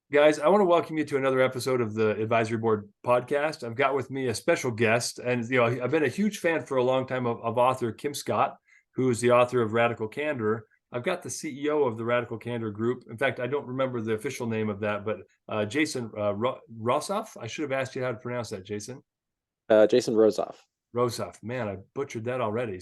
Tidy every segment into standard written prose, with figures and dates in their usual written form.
Guys, I want to welcome you to another episode of the Advisory Board podcast. I've got with me a special guest, and I've been a huge fan for a long time of author Kim Scott, who is the author of Radical Candor. I've got the CEO of the Radical Candor group. In fact, I don't remember the official name of that, but Jason Rosoff. I should have asked you how to pronounce that, Jason. Jason Rosoff. Rosoff. Man, I butchered that already.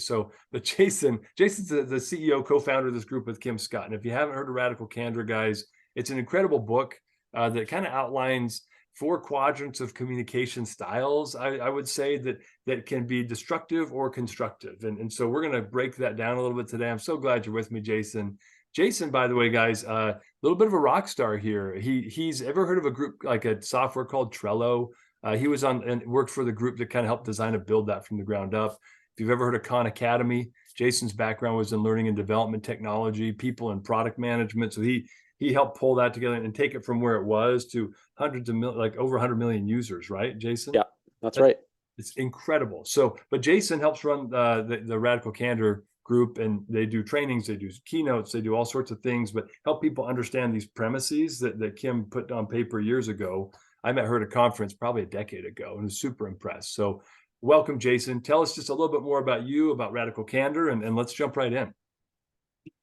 But Jason's the CEO, co-founder of this group with Kim Scott. And if you haven't heard of Radical Candor, guys, it's an incredible book that kind of outlines 4 quadrants of communication styles, I would say, that can be destructive or constructive. And so we're going to break that down a little bit today. I'm so glad you're with me, Jason. Jason, by the way, guys, a little bit of a rock star here. He's ever heard of a group like a software called Trello? He was on and worked for the group that kind of helped design and build that from the ground up. If you've ever heard of Kahn Academy, Jason's background was in learning and development technology, people and product management. So he helped pull that together and take it from where it was to hundreds of million, like over 100 million users, right, Jason? Yeah, that's right. It's incredible. But Jason helps run the Radical Candor group, and they do trainings, they do keynotes, they do all sorts of things, but help people understand these premises that Kim put on paper years ago. I met her at a conference probably a decade ago and was super impressed. So welcome, Jason. Tell us just a little bit more about you, about Radical Candor, and let's jump right in.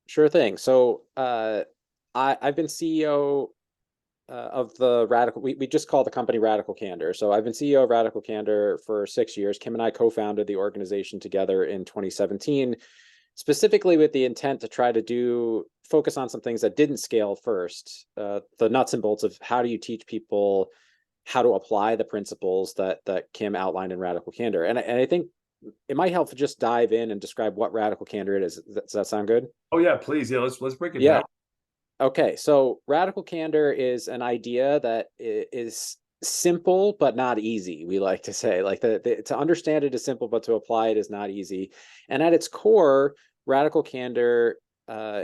Sure thing. So I've been CEO of the Radical, we just call the company Radical Candor. So I've been CEO of Radical Candor for 6 years. Kim and I co-founded the organization together in 2017, specifically with the intent to try to focus on some things that didn't scale first, the nuts and bolts of how do you teach people how to apply the principles that Kim outlined in Radical Candor. And I think it might help to just dive in and describe what Radical Candor is. Does that sound good? Oh yeah, please. Yeah, let's break it down. Okay, so Radical Candor is an idea that is simple but not easy. We like to say, like, to understand it is simple, but to apply it is not easy. And at its core, Radical Candor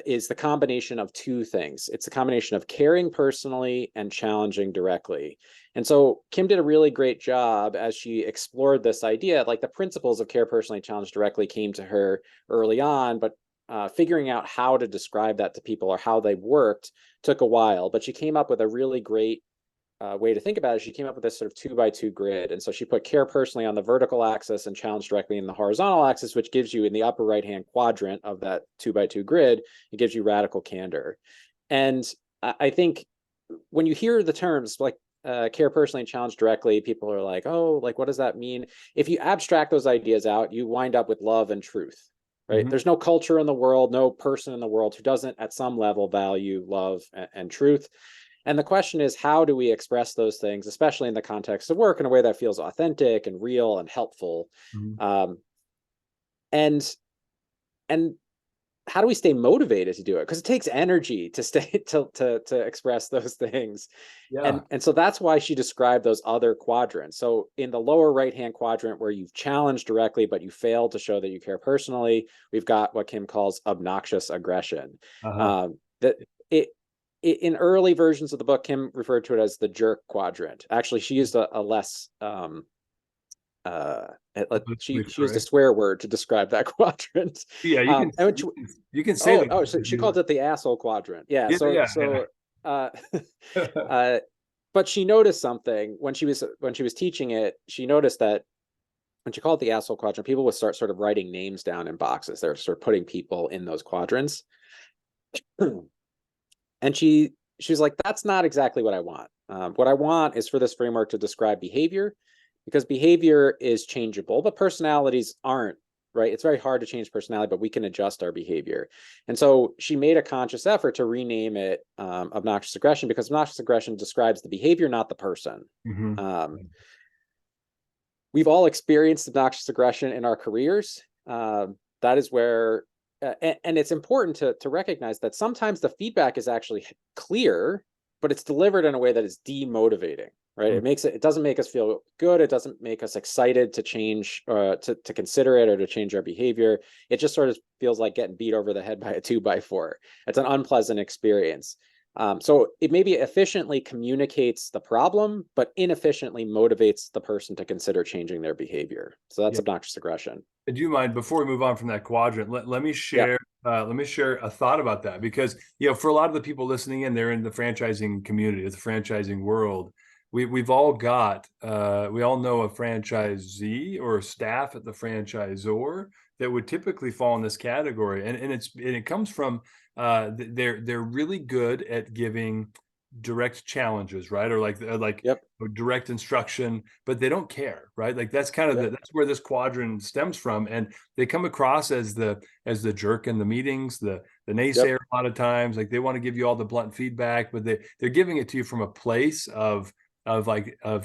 is the combination of 2 things. It's a combination of caring personally and challenging directly. And so Kim did a really great job as she explored this idea. Like, the principles of care personally, challenge directly came to her early on, but figuring out how to describe that to people or how they worked took a while. But she came up with a really great way to think about it. She came up with this sort of 2x2 grid. And so she put care personally on the vertical axis and challenge directly in the horizontal axis, which gives you in the upper right-hand quadrant of that 2x2 grid, it gives you Radical Candor. And I think when you hear the terms like care personally and challenge directly, people are like, oh, like, what does that mean? If you abstract those ideas out, you wind up with love and truth, right? Mm-hmm. There's no culture in the world, no person in the world who doesn't at some level value love and truth. And the question is, how do we express those things, especially in the context of work, in a way that feels authentic and real and helpful? Mm-hmm. And how do we stay motivated to do it? Because it takes energy to stay to express those things. Yeah. And so that's why she described those other quadrants. So in the lower right-hand quadrant, where you've challenged directly, but you failed to show that you care personally, we've got what Kim calls obnoxious aggression. In early versions of the book, Kim referred to it as the jerk quadrant. Actually, she used a less she used a swear word to describe that quadrant. Yeah, you can say that. Oh, so she called it the asshole quadrant. Yeah. But she noticed something when she was teaching it. She noticed that when she called it the asshole quadrant, people would start sort of writing names down in boxes. They're sort of putting people in those quadrants. And she was like, that's not exactly what I want. What I want is for this framework to describe behavior, because behavior is changeable, but personalities aren't, right? It's very hard to change personality, but we can adjust our behavior. And so she made a conscious effort to rename it obnoxious aggression, because obnoxious aggression describes the behavior, not the person. Mm-hmm. We've all experienced obnoxious aggression in our careers. That is where and it's important to recognize that sometimes the feedback is actually clear, but it's delivered in a way that is demotivating, right? Mm-hmm. It doesn't make us feel good. It doesn't make us excited to change, to consider it or to change our behavior. It just sort of feels like getting beat over the head by a 2x4. It's an unpleasant experience. So it maybe efficiently communicates the problem, but inefficiently motivates the person to consider changing their behavior. So that's Yeah. obnoxious aggression. Do you mind, before we move on from that quadrant, let me Yeah. share a thought about that, because for a lot of the people listening in, they're in the franchising community, the franchising world. We've all got we all know a franchisee or staff at the franchisor that would typically fall in this category, and it comes from they're really good at giving direct challenges, right? Or like Yep. direct instruction, but they don't care, right? Like that's kind of Yep. that's where this quadrant stems from, and they come across as the jerk in the meetings, the Yep. naysayer a lot of times. Like they want to give you all the blunt feedback, but they're giving it to you from a place of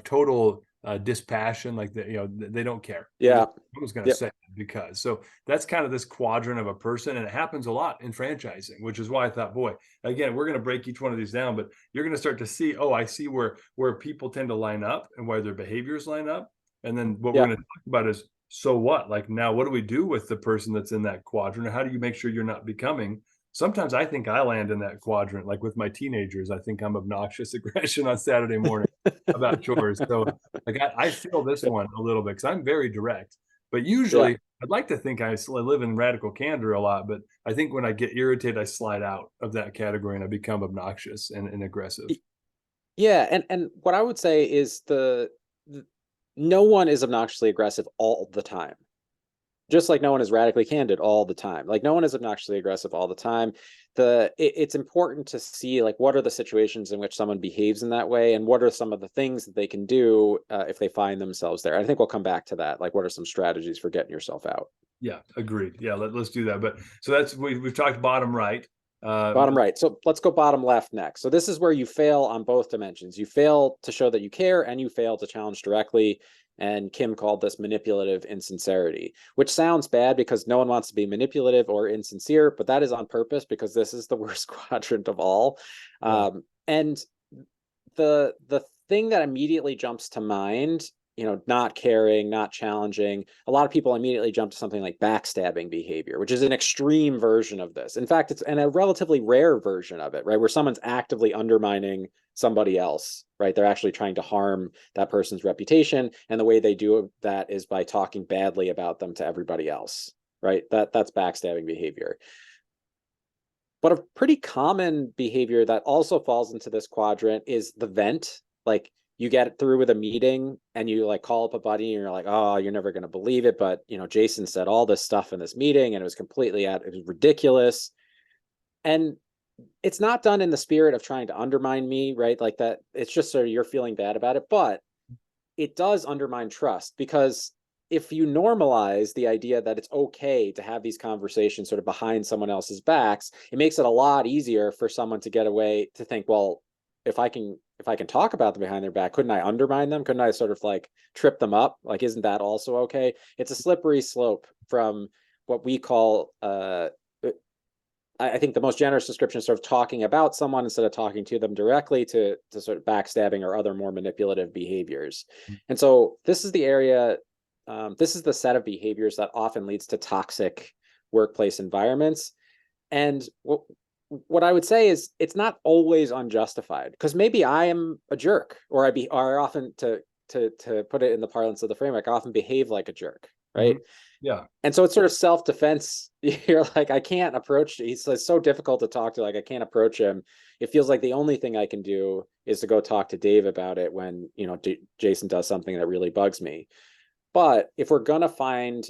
total dispassion. Like they don't care. Yeah. I was going to Yep. say, because so that's kind of this quadrant of a person, and it happens a lot in franchising, which is why I thought, boy, again, we're going to break each one of these down, but you're going to start to see, oh, I see where people tend to line up and where their behaviors line up. And then what we're Yeah. going to talk about is, so what? Like, now what do we do with the person that's in that quadrant? How do you make sure you're not becoming? Sometimes I think I land in that quadrant, like with my teenagers. I think I'm obnoxious aggression on Saturday morning about chores. So like I feel this one a little bit because I'm very direct. But Yeah. usually, I'd like to think I live in radical candor a lot, but I think when I get irritated, I slide out of that category and I become obnoxious and aggressive. Yeah. And what I would say is no one is obnoxiously aggressive all the time. Just like no one is radically candid all the time. Like no one is obnoxiously aggressive all the time. It's important to see like what are the situations in which someone behaves in that way, and what are some of the things that they can do if they find themselves there. I think we'll come back to that. Like what are some strategies for getting yourself out? Yeah, agreed. Yeah, let's do that. But so that's we've talked bottom right. Bottom right. So let's go bottom left next. So this is where you fail on both dimensions. You fail to show that you care, and you fail to challenge directly. And Kim called this manipulative insincerity, which sounds bad because no one wants to be manipulative or insincere, but that is on purpose because this is the worst quadrant of all. Yeah. And the thing that immediately jumps to mind, not caring, not challenging, a lot of people immediately jump to something like backstabbing behavior, which is an extreme version of this. In fact, it's a relatively rare version of it, right? Where someone's actively undermining somebody else, right? They're actually trying to harm that person's reputation. And the way they do that is by talking badly about them to everybody else, right? That's backstabbing behavior. But a pretty common behavior that also falls into this quadrant is the vent. Like you get through with a meeting and you like call up a buddy and you're like, oh, you're never going to believe it, but Jason said all this stuff in this meeting and it was it was ridiculous. And it's not done in the spirit of trying to undermine me, right? Like that, it's just sort of you're feeling bad about it, but it does undermine trust, because if you normalize the idea that it's okay to have these conversations sort of behind someone else's backs, it makes it a lot easier for someone to get away to think, well, if I can talk about them behind their back, couldn't I undermine them? Couldn't I sort of like trip them up? Like, isn't that also okay? It's a slippery slope from what we call I think the most generous description is sort of talking about someone instead of talking to them directly, to sort of backstabbing or other more manipulative behaviors. And so this is the area, this is the set of behaviors that often leads to toxic workplace environments. And what I would say is it's not always unjustified, because maybe I am a jerk, or I often, to put it in the parlance of the framework, I often behave like a jerk, right? Mm-hmm. Yeah. And so it's sort of self-defense. You're like, I can't approach, he's so difficult to talk to, like I can't approach him. It feels like the only thing I can do is to go talk to Dave about it when Jason does something that really bugs me. But if we're gonna find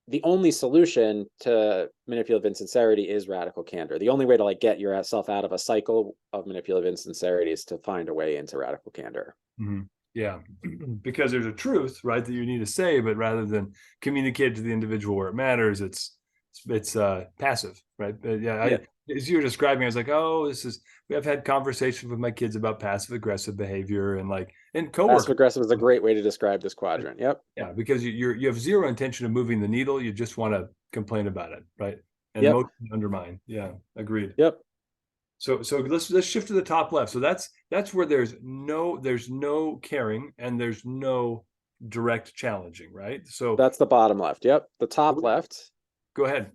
the only solution to manipulative insincerity is radical candor, the only way to like get yourself out of a cycle of manipulative insincerity is to find a way into radical candor. Mm-hmm. Yeah, because there's a truth, right, that you need to say, but rather than communicate to the individual where it matters, it's passive, right? Yeah. As you were describing, I was like, oh, I've had conversations with my kids about passive aggressive behavior and coworkers. Passive aggressive is a great way to describe this quadrant. Yep. Yeah, because you have zero intention of moving the needle. You just want to complain about it, right? And Yep. undermine. Yeah, agreed. Yep. So let's shift to the top left. So that's where there's no caring and there's no direct challenging, right? So That's the bottom left. Yep. The top left. go ahead.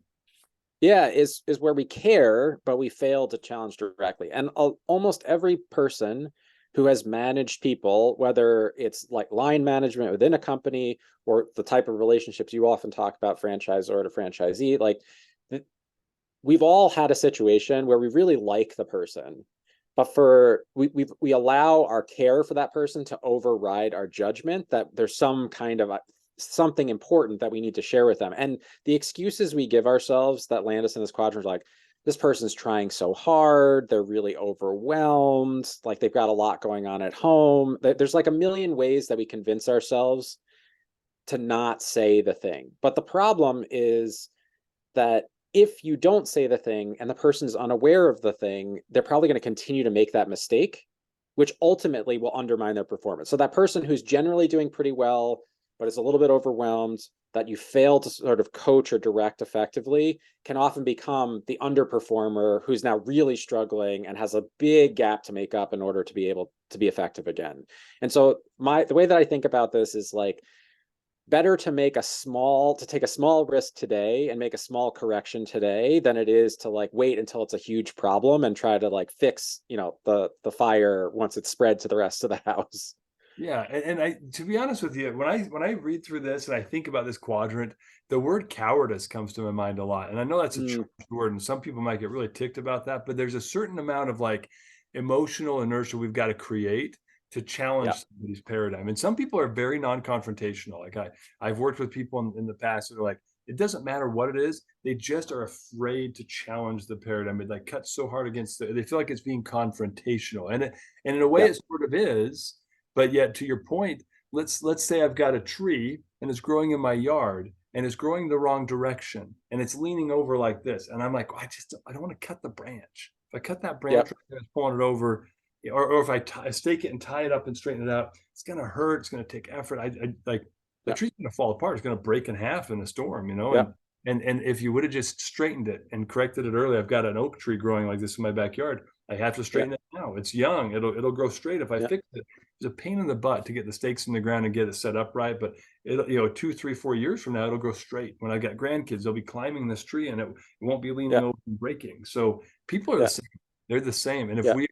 Yeah, is where we care, but we fail to challenge directly. And almost every person who has managed people, whether it's like line management within a company or the type of relationships you often talk about, franchisor to franchisee, like we've all had a situation where we really like the person, but we allow our care for that person to override our judgment that there's some kind of something important that we need to share with them. And the excuses we give ourselves that land us in this quadrant, like this person's trying so hard, they're really overwhelmed, like they've got a lot going on at home. There's like a million ways that we convince ourselves to not say the thing. But the problem is that if you don't say the thing and the person's unaware of the thing, they're probably going to continue to make that mistake, which ultimately will undermine their performance. So that person who's generally doing pretty well, but is a little bit overwhelmed, that you fail to sort of coach or direct effectively, can often become the underperformer who's now really struggling and has a big gap to make up in order to be able to be effective again. And so the way that I think about this is like, better to take a small risk today and make a small correction today than it is to like wait until it's a huge problem and try to like fix, the fire once it's spread to the rest of the house. Yeah, and I, to be honest with you, when I read through this and I think about this quadrant, the word cowardice comes to my mind a lot. And I know that's a charged word, and some people might get really ticked about that, but there's a certain amount of like emotional inertia we've got to create to challenge Yeah. somebody's paradigm. And some people are very non-confrontational. Like I've worked with people in the past that are like, it doesn't matter what it is, they just are afraid to challenge the paradigm. It like cuts so hard against they feel like it's being confrontational. And in a way Yeah. it sort of is, but yet to your point, let's say I've got a tree and it's growing in my yard and it's growing the wrong direction and it's leaning over like this. And I'm like, I don't want to cut the branch. If I cut that Yeah. branch, it's pulling it over, or if I stake it and tie it up and straighten it out, it's going to hurt. It's going to take effort. I like the Yeah. tree's going to fall apart. It's going to break in half in a storm, Yeah. and if you would have just straightened it and corrected it early, I've got an oak tree growing like this in my backyard. I have to Yeah. straighten it now. It's young. It'll grow straight if I Yeah. fix it. It's a pain in the butt to get the stakes in the ground and get it set up right. But it'll, 2, 3, 4 years from now, it'll grow straight. When I got grandkids, they'll be climbing this tree and it won't be leaning Yeah. over and breaking. So people are the Yeah. same. They're the same. And if Yeah. we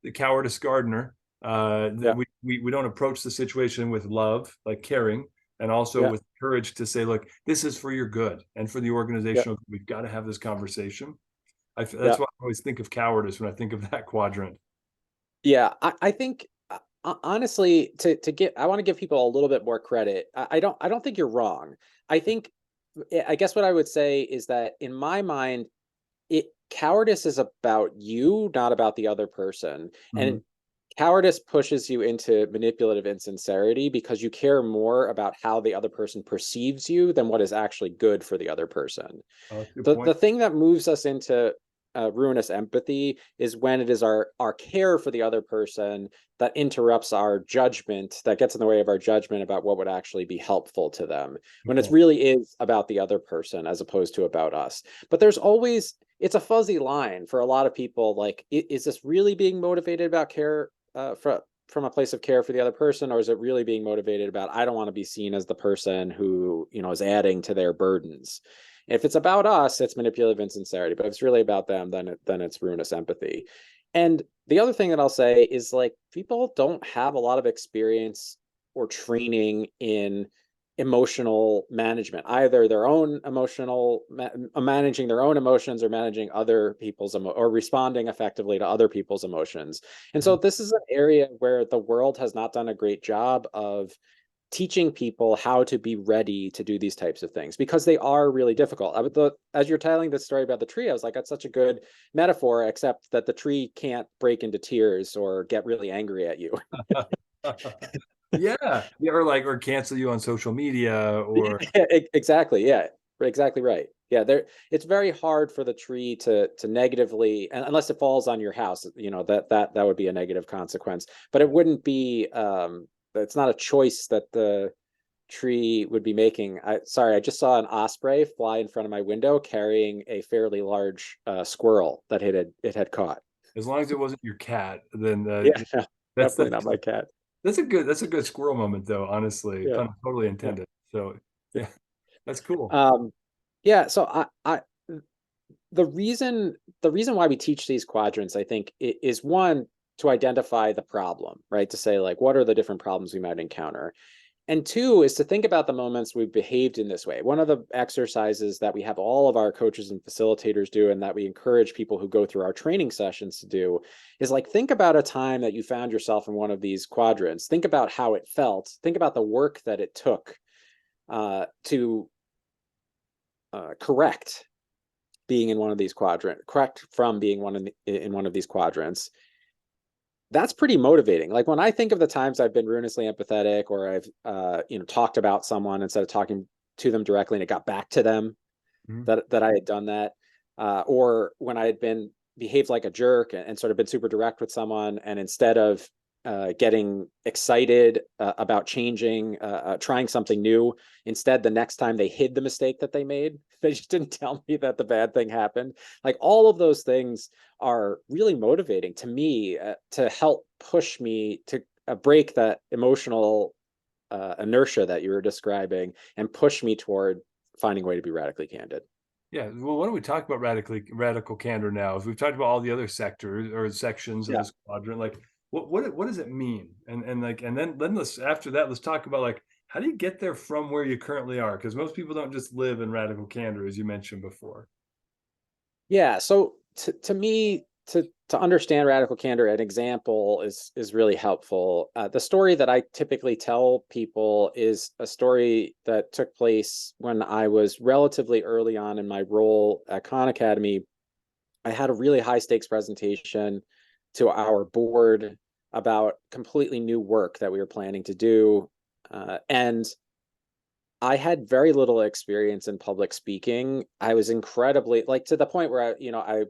the cowardice gardener, Yeah. we don't approach the situation with love, like caring, and also Yeah. with courage to say, look, this is for your good and for the Yeah. organizational. We've got to have this conversation. Yeah. That's why I always think of cowardice when I think of that quadrant. Yeah. I think honestly, I want to give people a little bit more credit. I don't think you're wrong. I think, I guess what I would say is that in my mind, cowardice is about you, not about the other person. Mm-hmm. And cowardice pushes you into manipulative insincerity because you care more about how the other person perceives you than what is actually good for the other person. Oh, that's a good The point. thing that moves us into ruinous empathy is when it is our care for the other person that interrupts our judgment, that gets in the way of our judgment about what would actually be helpful to them, when it Okay. really is about the other person as opposed to about us. But it's a fuzzy line for a lot of people. Like, is this really being motivated about care from a place of care for the other person, or is it really being motivated about, I don't want to be seen as the person who is adding to their burdens? If it's about us, it's manipulative insincerity. But if it's really about them, then it's ruinous empathy. And the other thing that I'll say is, like, people don't have a lot of experience or training in emotional management, either their own managing their own emotions, or managing other people's or responding effectively to other people's emotions. And so Mhm. this is an area where the world has not done a great job of teaching people how to be ready to do these types of things, because they are really difficult. As you're telling the story about the tree, I was like, that's such a good metaphor, except that the tree can't break into tears or get really angry at you. Yeah. Yeah, or cancel you on social media or Exactly. Yeah, exactly right. Yeah, it's very hard for the tree to negatively, unless it falls on your house, that would be a negative consequence. But it wouldn't be, it's not a choice that the tree would be making. I just saw an osprey fly in front of my window carrying a fairly large squirrel that it had caught. as long as it wasn't your cat, then Yeah, no, that's definitely not my cat. that's a good squirrel moment though, honestly, Yeah, pun totally yeah, intended. So yeah. yeah, that's cool. Um, yeah. So I the reason why we teach these quadrants, I think, is one, to identify the problem, right? To say, like, what are the different problems we might encounter? And two is to think about the moments we've behaved in this way. One of the exercises that we have all of our coaches and facilitators do, and that we encourage people who go through our training sessions to do, is like, think about a time that you found yourself in one of these quadrants. Think about how it felt. Think about the work that it took to correct being in one of these quadrants, correct from being in one of these quadrants. That's pretty motivating. Like, when I think of the times I've been ruinously empathetic, or I've talked about someone instead of talking to them directly, and it got back to them that I had done that, or when I had been behaved like a jerk and sort of been super direct with someone, and instead of getting excited about changing, trying something new, instead the next time they hid the mistake that they made, they just didn't tell me that the bad thing happened. Like, all of those things are really motivating to me, to help push me to break that emotional inertia that you were describing, and push me toward finding a way to be radically candid. Yeah, well, why don't we talk about radical candor now? As we've talked about all the other sectors or sections of Yeah. this quadrant, like what does it mean? And then let's, after that, let's talk about, like, how do you get there from where you currently are? Because most people don't just live in radical candor, as you mentioned before. Yeah. So to me, to understand radical candor, an example is really helpful. The story that I typically tell people is a story that took place when I was relatively early on in my role at Kahn Academy. I had a really high stakes presentation to our board about completely new work that we were planning to do. And I had very little experience in public speaking. I was incredibly, like, to the point where I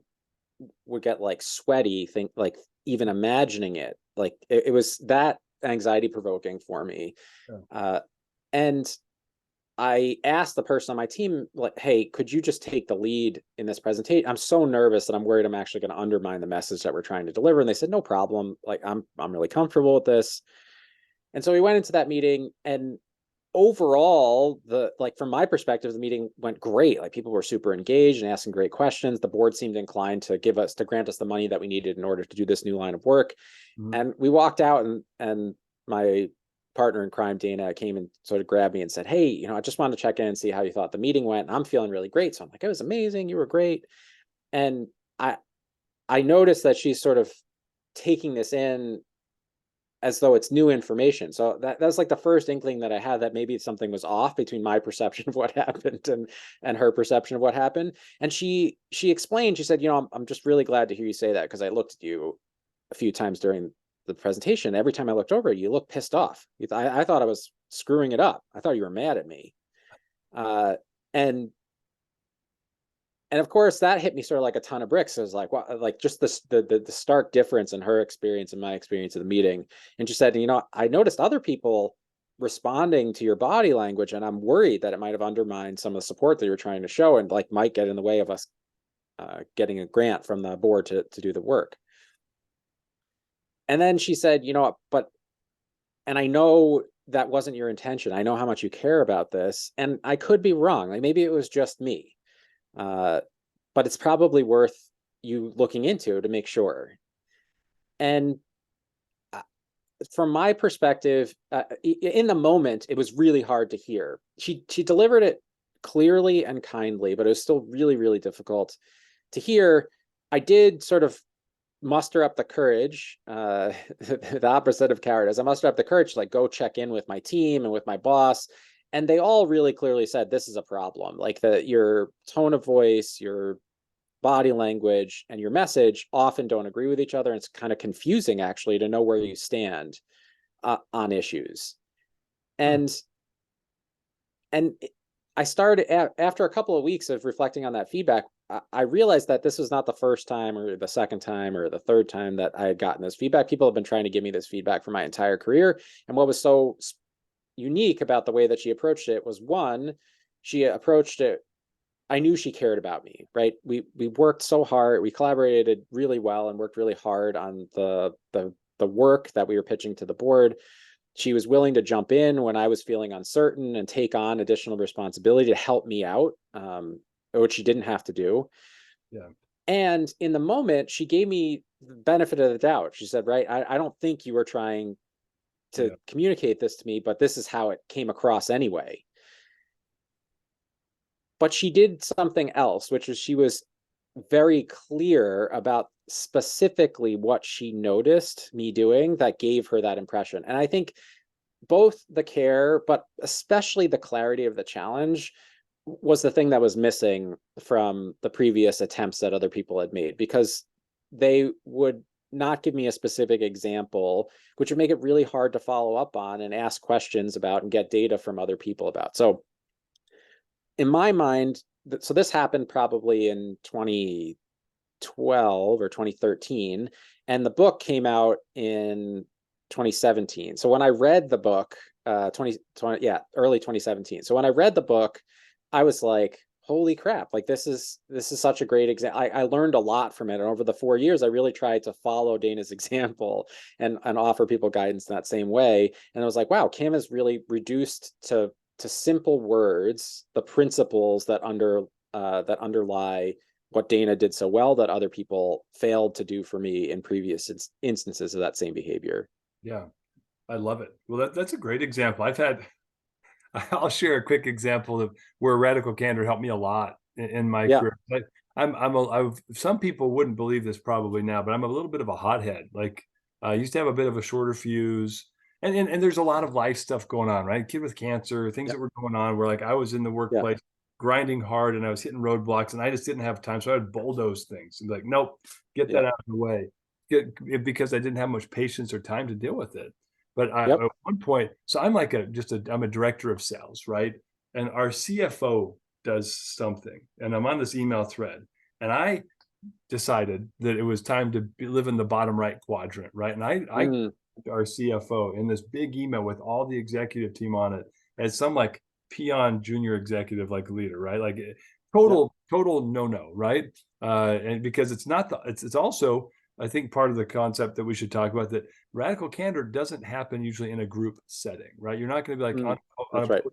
would get like sweaty, think, like, even imagining it. Like, it was that anxiety provoking for me. Yeah. And I asked the person on my team, like, hey, could you just take the lead in this presentation? I'm so nervous that I'm worried I'm actually going to undermine the message that we're trying to deliver. And they said, no problem. Like, I'm really comfortable with this. And so we went into that meeting, and overall, from my perspective, the meeting went great. Like, people were super engaged and asking great questions. The board seemed inclined to grant us the money that we needed in order to do this new line of work. And we walked out, and my partner in crime, Dana, came and sort of grabbed me and said, hey, I just wanted to check in and see how you thought the meeting went. And I'm feeling really great. So I'm like, it was amazing. You were great. And I noticed that she's sort of taking this in as though it's new information. So that's like the first inkling that I had that maybe something was off between my perception of what happened and her perception of what happened. And she explained, she said, I'm just really glad to hear you say that, because I looked at you a few times during the presentation. Every time I looked over, you looked pissed off. I thought I was screwing it up. I thought you were mad at me. And of course that hit me sort of like a ton of bricks. It was like, what, like, just the stark difference in her experience and my experience of the meeting. And she said, I noticed other people responding to your body language, and I'm worried that it might have undermined some of the support that you were trying to show, and like might get in the way of us getting a grant from the board to do the work. And then she said, and I know that wasn't your intention. I know how much you care about this, and I could be wrong. Like, maybe it was just me. But it's probably worth you looking into to make sure. And from my perspective, in the moment, it was really hard to hear. She delivered it clearly and kindly, but it was still really, really difficult to hear. I did sort of muster up the courage, the opposite of cowardice. I mustered up the courage to, like, go check in with my team and with my boss. And they all really clearly said, this is a problem. Like, your tone of voice, your body language, and your message often don't agree with each other. And it's kind of confusing, actually, to know where you stand on issues. And I started, after a couple of weeks of reflecting on that feedback, I realized that this was not the first time or the second time or the third time that I had gotten this feedback. People have been trying to give me this feedback for my entire career. And what was so unique about the way that she approached it was, one, she approached it, I knew she cared about me, right? We worked so hard, we collaborated really well and worked really hard on the work that we were pitching to the board. She was willing to jump in when I was feeling uncertain and take on additional responsibility to help me out, which she didn't have to do. Yeah. And in the moment, she gave me the benefit of the doubt. She said, right, I don't think you were trying to Yeah. communicate this to me, but this is how it came across anyway. But she did something else, which was she was very clear about specifically what she noticed me doing that gave her that impression. And I think both the care, but especially the clarity of the challenge was the thing that was missing from the previous attempts that other people had made, because they would not give me a specific example, which would make it really hard to follow up on and ask questions about and get data from other people about. So in my mind, so this happened probably in 2012 or 2013, and the book came out in 2017. So when I read the book, 2020, yeah, early 2017. So when I read the book, I was like, holy crap, like this is such a great example. I learned a lot from it. And over the 4 years, I really tried to follow Dana's example and offer people guidance in that same way. And I was like, wow, Cam has really reduced to simple words the principles that underlie what Dana did so well that other people failed to do for me in previous instances of that same behavior. Yeah. I love it. Well, that's a great example. I'll share a quick example of where Radical Candor helped me a lot in my Yeah, career. Some people wouldn't believe this probably now, but I'm a little bit of a hothead. Like I used to have a bit of a shorter fuse, and there's a lot of life stuff going on, right? Kid with cancer, things yeah, that were going on where like I was in the yeah, workplace grinding hard and I was hitting roadblocks and I just didn't have time. So I would bulldoze things and be like, nope, get yeah, that out of the way. Because I didn't have much patience or time to deal with it. But yep. at one point, so I'm a director of sales, right? And our CFO does something, and I'm on this email thread, and I decided that it was time to live in the bottom right quadrant, right? And I Mm, our CFO in this big email with all the executive team on it as some like peon junior executive like leader, right? Like yep. total no, right? And because it's also I think part of the concept that we should talk about that radical candor doesn't happen usually in a group setting, right? You're not going to be like That's right.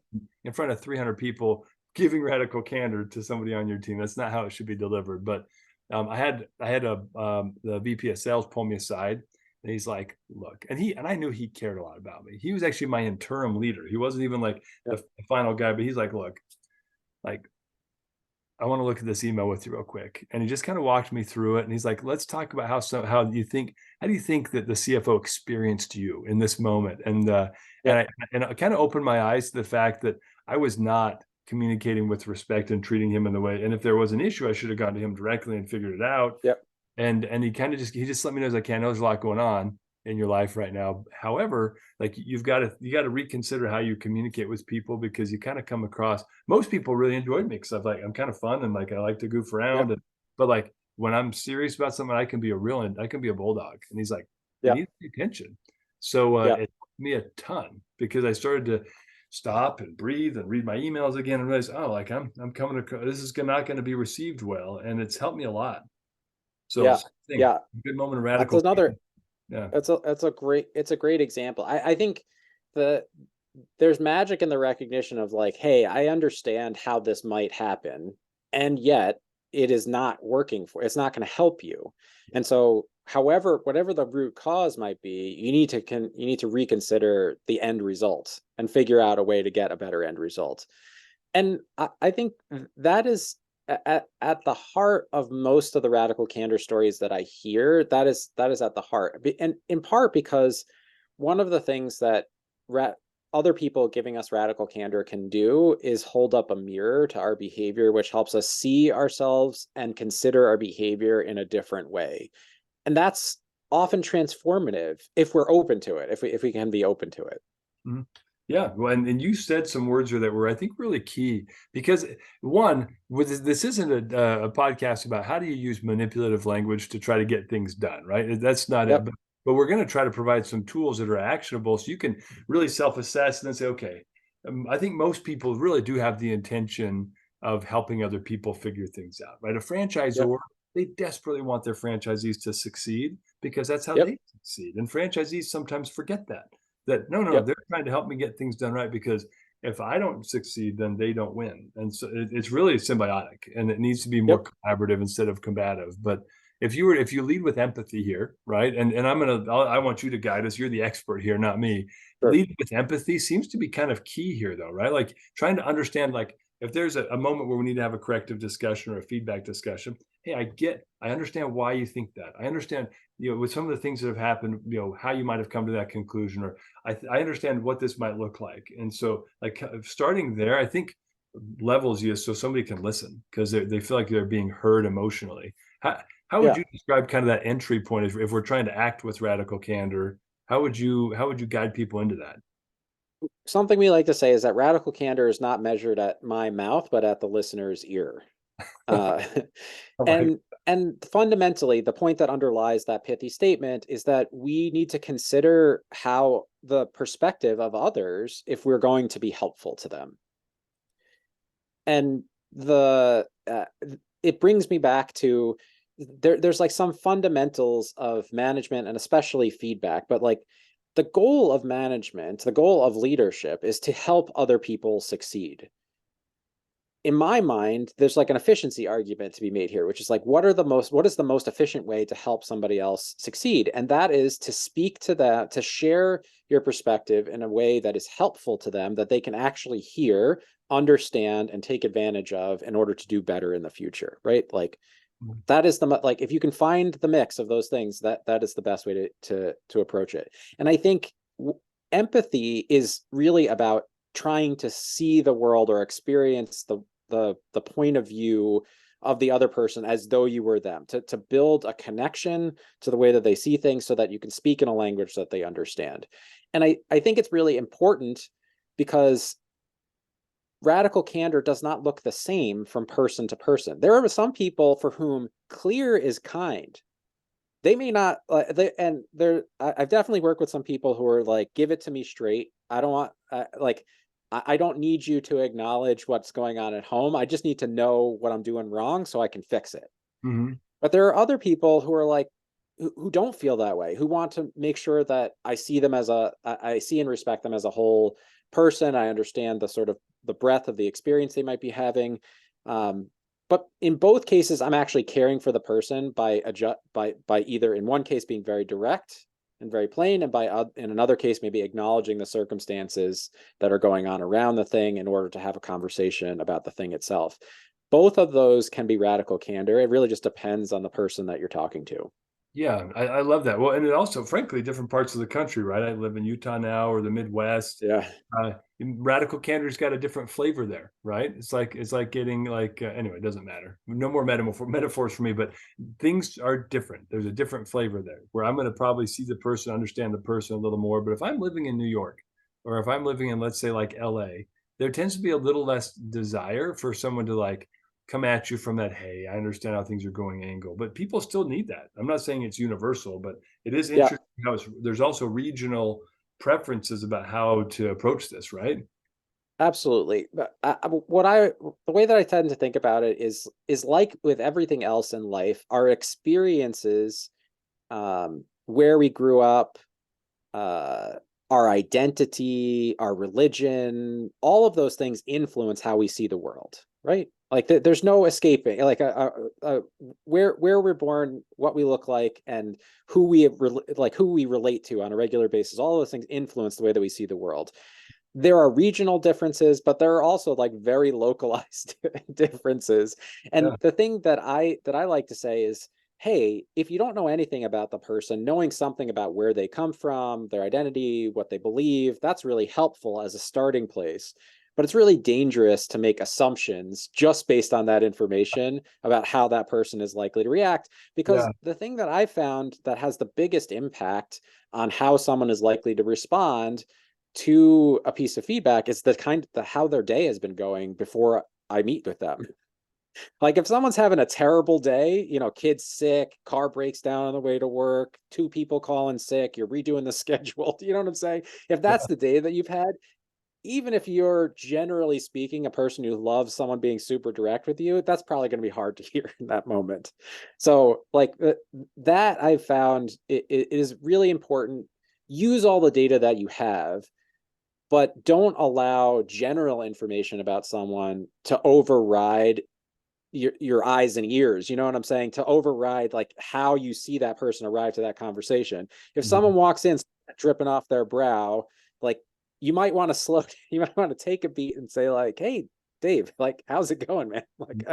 in front of 300 people giving radical candor to somebody on your team. That's not how it should be delivered. But I had the VP of sales pull me aside, and he's like, "Look," and I knew he cared a lot about me. He was actually my interim leader. He wasn't even like Yep. the final guy, but he's like, "Look, like I want to look at this email with you real quick." And he just kind of walked me through it. And he's like, "Let's talk about how do you think that the CFO experienced you in this moment?" Yep. And I kind of opened my eyes to the fact that I was not communicating with respect and treating him in the way. And if there was an issue, I should have gone to him directly and figured it out. Yep. And he just let me know, as I can. I know there's a lot going on in your life right now. However, like you got to reconsider how you communicate with people, because you kind of come across, most people really enjoyed me because I'm kind of fun and like I like to goof around, Yep. but like when I'm serious about something, I can be a bulldog. And he's like, you need Yep. to pay attention. So Yep. it helped me a ton because I started to stop and breathe and read my emails again and realize, oh, like I'm coming across, this is not going to be received well, and it's helped me a lot. So Yeah. same thing, Yeah. good moment of That's radical. another Yeah. it's a great example. I think the there's magic in the recognition of like, hey, I understand how this might happen, and yet it is not working for it's not going to help you. And so however, whatever the root cause might be, you need to reconsider the end result and figure out a way to get a better end result. And I think that is at the heart of most of the radical candor stories that I hear. That is at the heart, and in part because one of the things that other people giving us radical candor can do is hold up a mirror to our behavior, which helps us see ourselves and consider our behavior in a different way. And that's often transformative if we're open to it, if we can be open to it. Mhm. Yeah, well, and you said some words that were, I think, really key because one, this isn't a podcast about how do you use manipulative language to try to get things done, right? That's not it. Yep. But we're going to try to provide some tools that are actionable so you can really self-assess and then say, okay, I think most people really do have the intention of helping other people figure things out, right? A Yep. franchisor, they desperately want their franchisees to succeed because that's how Yep. they succeed. And franchisees sometimes forget that no, Yep. they're trying to help me get things done right because if I don't succeed, then they don't win. And so it's really symbiotic, and it needs to be more Yep. collaborative instead of combative. But if you lead with empathy here, right? And I want you to guide us. You're the expert here, not me. Sure. Leading with empathy seems to be kind of key here, though, right? Like trying to understand, like if there's a moment where we need to have a corrective discussion or a feedback discussion. Hey, I understand why you think that. I understand, with some of the things that have happened, how you might have come to that conclusion, or I understand what this might look like. And so, like, starting there, I think levels you so somebody can listen because they feel like they're being heard emotionally. How would Yeah. you describe kind of that entry point if we're trying to act with radical candor? How would you guide people into that? Something we like to say is that radical candor is not measured at my mouth, but at the listener's ear. Uh, All right. and fundamentally, the point that underlies that pithy statement is that we need to consider how the perspective of others if we're going to be helpful to them. And it brings me back to there's like some fundamentals of management and especially feedback, but like the goal of management, the goal of leadership is to help other people succeed. In my mind, there's like an efficiency argument to be made here, which is like, what is the most efficient way to help somebody else succeed? And that is to speak to that, to share your perspective in a way that is helpful to them, that they can actually hear, understand, and take advantage of in order to do better in the future, right? Like that is like, if you can find the mix of those things, that is the best way to approach it. And I think empathy is really about trying to see the world or experience the point of view of the other person as though you were them, to build a connection to the way that they see things so that you can speak in a language that they understand. And I think it's really important because radical candor does not look the same from person to person. There are some people for whom clear is kind. They may not, I've definitely worked with some people who are like, give it to me straight. I don't want, I don't need you to acknowledge what's going on at home. I just need to know what I'm doing wrong so I can fix it. Mm-hmm. But there are other people who are like, who don't feel that way, who want to make sure that I see them as I see and respect them as a whole person. I understand the sort of the breadth of the experience they might be having. But in both cases, I'm actually caring for the person by either in one case being very direct and very plain, and in another case maybe acknowledging the circumstances that are going on around the thing in order to have a conversation about the thing itself. Both of those can be radical candor. It really just depends on the person that you're talking to. Yeah, I love that. Well, and it also, frankly, different parts of the country, right? I live in Utah now, or the Midwest. Yeah. Radical candor's got a different flavor there, right? It's like getting like anyway, it doesn't matter. No more metaphors for me, but things are different. There's a different flavor there where I'm going to probably see the person, understand the person a little more. But if I'm living in New York, or if I'm living in, let's say, like LA, there tends to be a little less desire for someone to like come at you from that, hey, I understand how things are going angle. But people still need that. I'm not saying it's universal, but it is Yeah. interesting how there's also regional preferences about how to approach this, right? Absolutely. But the way that I tend to think about it is like with everything else in life, our experiences, where we grew up, uh, our identity, our religion, all of those things influence how we see the world, right? Like there's no escaping. Like where we're born, what we look like, and who we relate to on a regular basis. All of those things influence the way that we see the world. There are regional differences, but there are also like very localized differences. And Yeah. the thing that I like to say is, hey, if you don't know anything about the person, knowing something about where they come from, their identity, what they believe, that's really helpful as a starting place. But it's really dangerous to make assumptions just based on that information about how that person is likely to react. Because Yeah. the thing that I found that has the biggest impact on how someone is likely to respond to a piece of feedback is how their day has been going before I meet with them. Like if someone's having a terrible day, kid's sick, car breaks down on the way to work, two people calling sick, you're redoing the schedule. You know what I'm saying? If that's the day that you've had, even if you're generally speaking a person who loves someone being super direct with you, that's probably going to be hard to hear in that moment. So like that I've found it is really important. Use all the data that you have, but don't allow general information about someone to override your eyes and ears. You know what I'm saying? To override like how you see that person arrive to that conversation. If someone walks in dripping off their brow, like you might want to you might want to take a beat and say like, hey, Dave, like, how's it going, man? Like,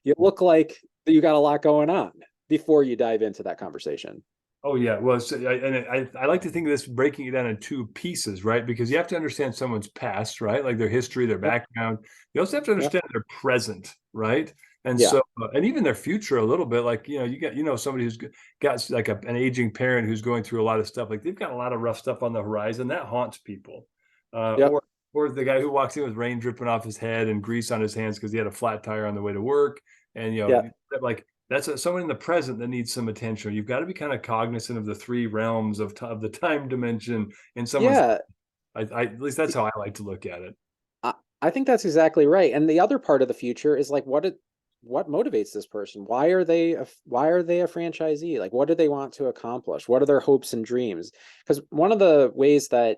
you look like you got a lot going on before you dive into that conversation. Oh yeah, well, I like to think of this breaking it down in two pieces, right? Because you have to understand someone's past, right? Like their history, their background. You also have to Yep. understand their present, right? And Yeah. so, and even their future a little bit. Like you know somebody who's got like an aging parent who's going through a lot of stuff. Like they've got a lot of rough stuff on the horizon that haunts people. Uh, Yep. or or the guy who walks in with rain dripping off his head and grease on his hands because he had a flat tire on the way to work, and Yeah. like that's someone in the present that needs some attention. You've got to be kind of cognizant of the three realms of the time dimension in someone's. Yeah. At least that's how I like to look at it. I think that's exactly right. And the other part of the future is like what motivates this person? Why are they a franchisee? Like what do they want to accomplish? What are their hopes and dreams? Because one of the ways that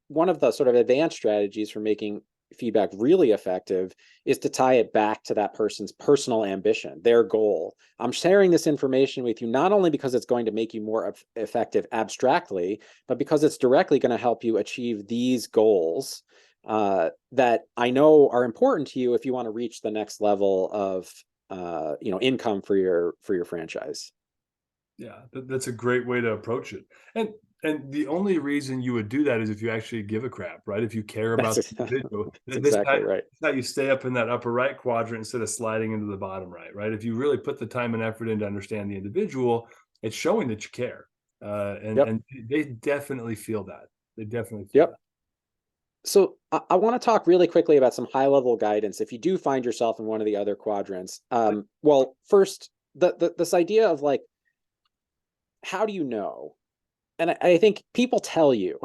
one of the sort of advanced strategies for making feedback really effective is to tie it back to that person's personal ambition, their goal. I'm sharing this information with you not only because it's going to make you more effective abstractly, but because it's directly going to help you achieve these goals that I know are important to you if you want to reach the next level of income for your franchise. Yeah, that's a great way to approach it. And the only reason you would do that is if you actually give a crap, right? If you care about the individual. That's exactly right. How you stay up in that upper right quadrant instead of sliding into the bottom right? If you really put the time and effort in to understand the individual, it's showing that you care. Yep. And they definitely feel that. They definitely feel Yep. that. So I want to talk really quickly about some high level guidance if you do find yourself in one of the other quadrants. Well, first, this idea of like, how do you know? And I think people tell you,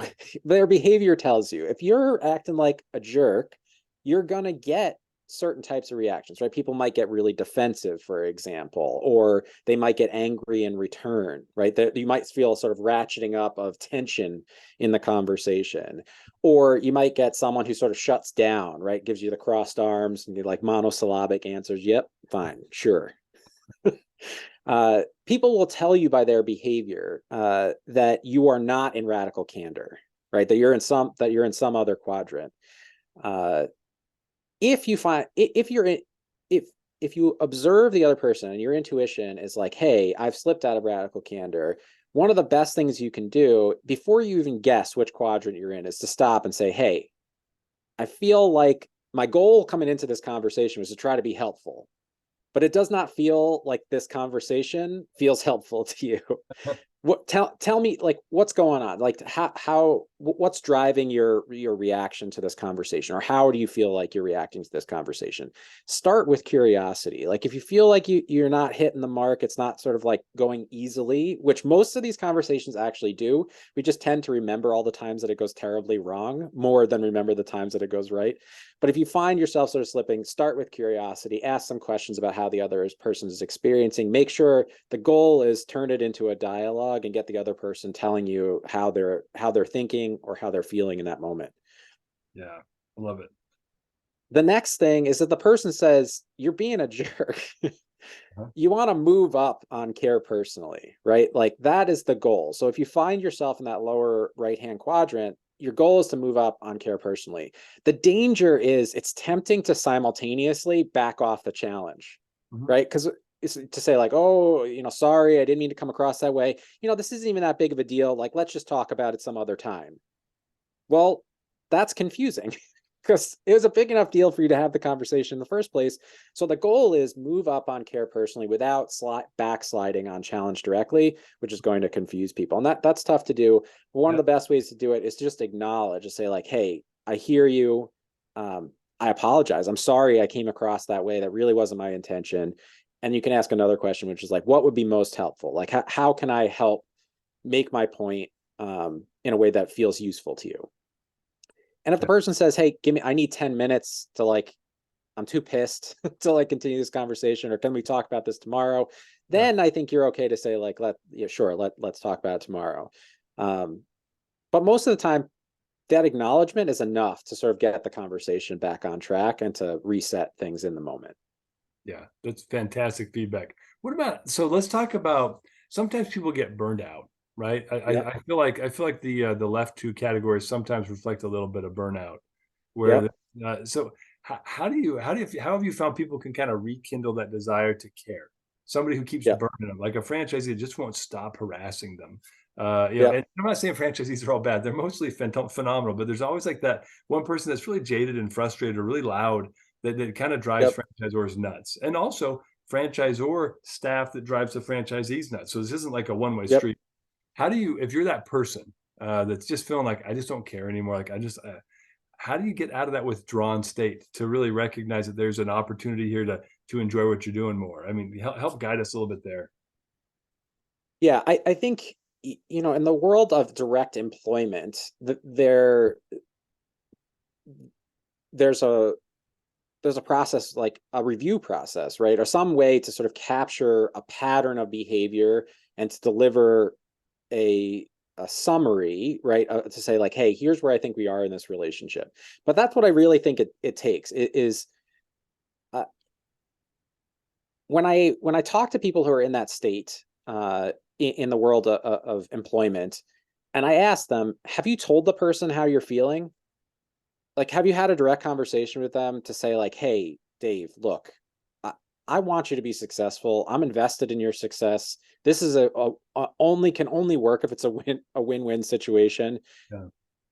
their behavior tells you. If you're acting like a jerk, you're gonna get certain types of reactions, right? People might get really defensive, for example, or they might get angry in return, right? That you might feel sort of ratcheting up of tension in the conversation, or you might get someone who sort of shuts down, right? Gives you the crossed arms and you like monosyllabic answers. Yep, fine, sure. People will tell you by their behavior that you are not in radical candor, right? That you're in some other quadrant. If you find if you're in if you observe the other person and your intuition is like, hey, I've slipped out of radical candor, one of the best things you can do before you even guess which quadrant you're in is to stop and say, hey, I feel like my goal coming into this conversation was to try to be helpful, but it does not feel like this conversation feels helpful to you. Tell me like what's going on, like what's driving your reaction to this conversation, or how do you feel like you're reacting to this conversation? Start with curiosity. Like if you feel like you're not hitting the mark, it's not sort of like going easily, which most of these conversations actually do. We just tend to remember all the times that it goes terribly wrong more than remember the times that it goes right. But if you find yourself sort of slipping, start with curiosity, ask some questions about how the other person is experiencing. Make sure the goal is turn it into a dialogue and get the other person telling you how they're thinking or how they're feeling in that moment. Yeah, I love it. The next thing is that the person says, you're being a jerk. You want to move up on care personally, right? Like that is the goal. So if you find yourself in that lower right-hand quadrant, your goal is to move up on care personally. The danger is it's tempting to simultaneously back off the challenge, right? Because it's to say like, oh, sorry, I didn't mean to come across that way. This isn't even that big of a deal. Like, let's just talk about it some other time. Well, that's confusing because it was a big enough deal for you to have the conversation in the first place. So the goal is move up on care personally without backsliding on challenge directly, which is going to confuse people. And that's tough to do. One of the best ways to do it is to just acknowledge and say like, hey, I hear you. I apologize. I'm sorry I came across that way. That really wasn't my intention. And you can ask another question, which is like, what would be most helpful? Like, how can I help make my point in a way that feels useful to you? And if the person says, hey, I need 10 minutes to like, I'm too pissed to like continue this conversation, or can we talk about this tomorrow? Then I think you're okay to say like, let's talk about it tomorrow. But most of the time, that acknowledgement is enough to sort of get the conversation back on track and to reset things in the moment. Yeah, that's fantastic feedback. What about, so let's talk about, sometimes people get burned out, right? Yep. I feel like the left two categories sometimes reflect a little bit of burnout. Where Yep. so how have you found people can kind of rekindle that desire to care? Somebody who keeps Yep. burning them, like a franchisee, just won't stop harassing them. Yep. And I'm not saying franchisees are all bad; they're mostly phenomenal. But there's always like that one person that's really jaded and frustrated, or really loud, that kind of drives Yep. franchisors nuts, and also franchisor staff that drives the franchisees nuts. So this isn't like a one-way Yep. street. How do you, if you're that person that's just feeling like I just don't care anymore, like I just how do you get out of that withdrawn state to really recognize that there's an opportunity here to enjoy what you're doing more? I mean, help guide us a little bit there. Yeah, I think in the world of direct employment, there's a process, like a review process, right? Or some way to sort of capture a pattern of behavior and to deliver a summary, right? To say like, hey, here's where I think we are in this relationship. But that's what I really think it takes. It is uh, when I talk to people who are in that state in the world of employment, and I ask them, have you told the person how you're feeling? Like, have you had a direct conversation with them to say like, hey, Dave, look, I, I want you to be successful. I'm invested in your success. This is can only work if it's a win-win situation. Yeah.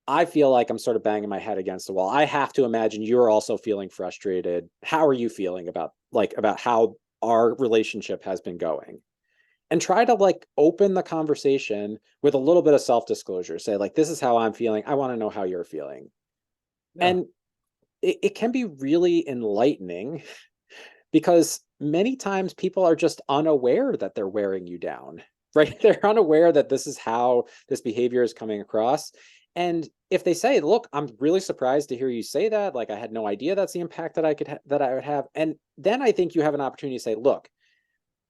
I feel like I'm sort of banging my head against the wall. I have to imagine you're also feeling frustrated. How are you feeling about how our relationship has been going? And try to like open the conversation with a little bit of self-disclosure. Say like, this is how I'm feeling. I want to know how you're feeling. Yeah. And it can be really enlightening because many times people are just unaware that they're wearing you down, right? They're unaware that this is how this behavior is coming across. And if they say, look, I'm really surprised to hear you say that, like I had no idea that's the impact that that I would have. And then I think you have an opportunity to say, look,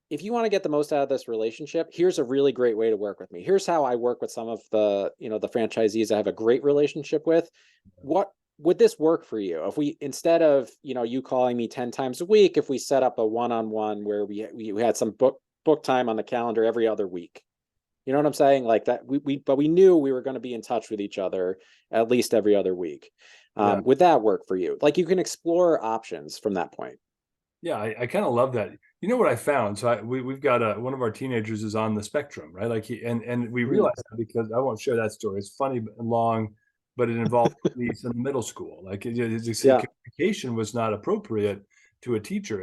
if you want to get the most out of this relationship, here's a really great way to work with me. Here's how I work with some of the franchisees I have a great relationship with. What would this work for you? If we, instead of, you calling me 10 times a week, if we set up a one-on-one where we had some book time on the calendar every other week. You know what I'm saying? Like that, but we knew we were going to be in touch with each other at least every other week. Yeah. Would that work for you? Like you can explore options from that point. Yeah, I kind of love that. You know what I found? So we've got one of our teenagers is on the spectrum, right? Like and we Mm. realized that because I won't share that story. It's funny and long, but it involved police in middle school. Like his Yeah. communication was not appropriate to a teacher,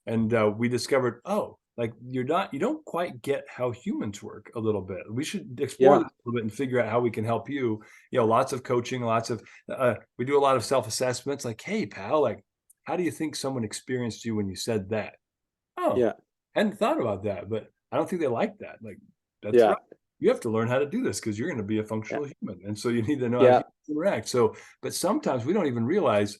and we discovered, oh, like you don't quite get how humans work a little bit. We should explore Yeah. this a little bit and figure out how we can help you. Lots of coaching, lots of we do a lot of self assessments. Like, hey, pal, like how do you think someone experienced you when you said that? Oh, Yeah. hadn't thought about that, but I don't think they like that. Like, that's Yeah. right. You have to learn how to do this because you're going to be a Yeah. functional human. And so you need to know how Yeah. to interact. So, but sometimes we don't even realize,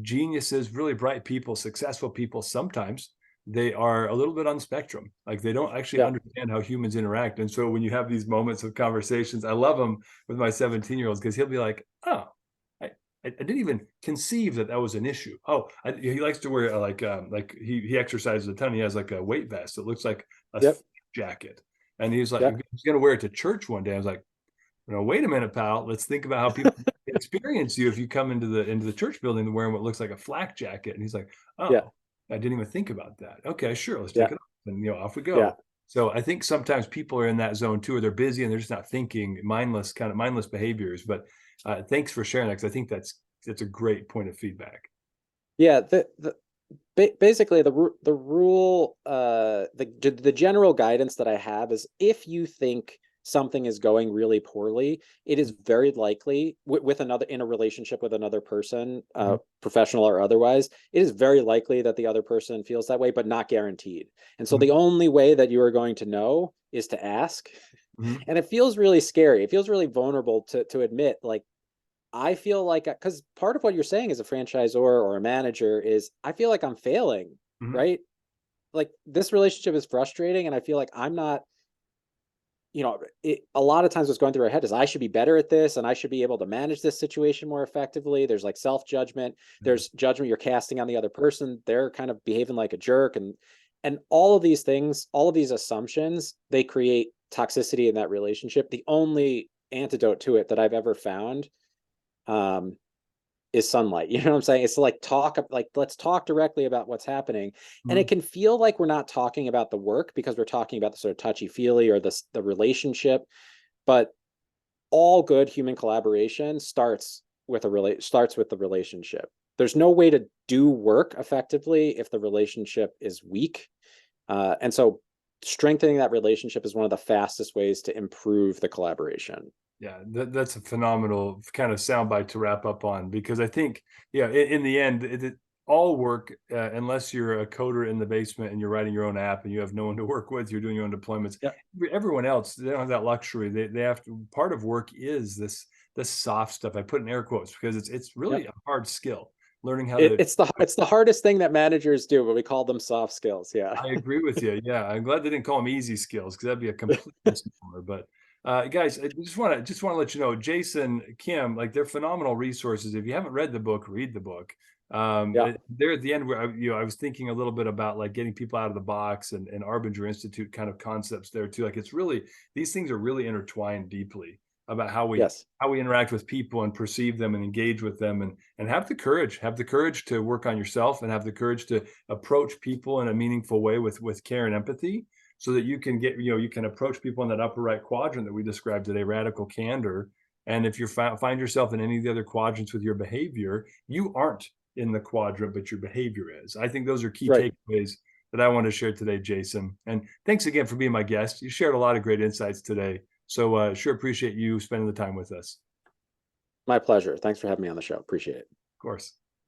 geniuses, really bright people, successful people, sometimes they are a little bit on the spectrum. Like they don't actually Yeah. understand how humans interact. And so when you have these moments of conversations, I love them with my 17-year-olds because he'll be like, oh, I didn't even conceive that that was an issue. Oh, he likes to wear like he exercises a ton. He has like a weight vest that looks like a Yep. jacket, and he's like Yeah. he's gonna wear it to church one day. I was like, wait a minute, pal. Let's think about how people experience you if you come into the church building wearing what looks like a flak jacket. And he's like, Yeah. oh, I didn't even think about that. Okay, sure, let's Yeah. take it off, and off we Yeah. go. So I think sometimes people are in that zone too, or they're busy and they're just not thinking, mindless behaviors. But thanks for sharing that because I think that's a great point of feedback. Yeah. Basically the rule, the general guidance that I have is if you think something is going really poorly, it is very likely with another, in a relationship with another person, Mhm. professional or otherwise, it is very likely that the other person feels that way, but not guaranteed. And so Mhm. the only way that you are going to know is to ask. Mhm. And it feels really scary. It feels really vulnerable to admit, like, I feel like, because part of what you're saying as a franchisor or a manager is, I feel like I'm failing, Mhm. right? Like this relationship is frustrating, and I feel like I'm not a lot of times what's going through our head is I should be better at this and I should be able to manage this situation more effectively. There's like self-judgment. There's judgment you're casting on the other person. They're kind of behaving like a jerk. And all of these things, all of these assumptions, they create toxicity in that relationship. The only antidote to it that I've ever found is sunlight. You know what I'm saying? It's like let's talk directly about what's happening. And it can feel like we're not talking about the work because we're talking about the sort of touchy-feely or the relationship. But all good human collaboration starts with the relationship. There's no way to do work effectively if the relationship is weak. And so strengthening that relationship is one of the fastest ways to improve the collaboration. Yeah, that's a phenomenal kind of soundbite to wrap up on, because I think, in the end, all work, unless you're a coder in the basement and you're writing your own app and you have no one to work with, you're doing your own deployments. Yeah. Everyone else, they don't have that luxury. They have to. Part of work is this soft stuff. I put in air quotes because it's really a hard skill. Learning how to. It's the hardest thing that managers do, but we call them soft skills. Yeah. I agree with you. Yeah, I'm glad they didn't call them easy skills, because that'd be a complete misnomer. But guys, I just want to let you know, Jason, Kim, like, they're phenomenal resources. If you haven't read the book, read the book. Yeah. There at the end where I was thinking a little bit about like getting people out of the box and Arbinger Institute kind of concepts there too. Like, it's really, these things are really intertwined deeply about how we Yes. interact with people and perceive them and engage with them, and have the courage to work on yourself, and have the courage to approach people in a meaningful way with care and empathy, so that you can you can approach people in that upper right quadrant that we described today, radical candor. And if you find yourself in any of the other quadrants with your behavior, you aren't in the quadrant, but your behavior is. I think those are key takeaways that I want to share today, Jason. And thanks again for being my guest. You shared a lot of great insights today. So sure appreciate you spending the time with us. My pleasure. Thanks for having me on the show. Appreciate it. Of course.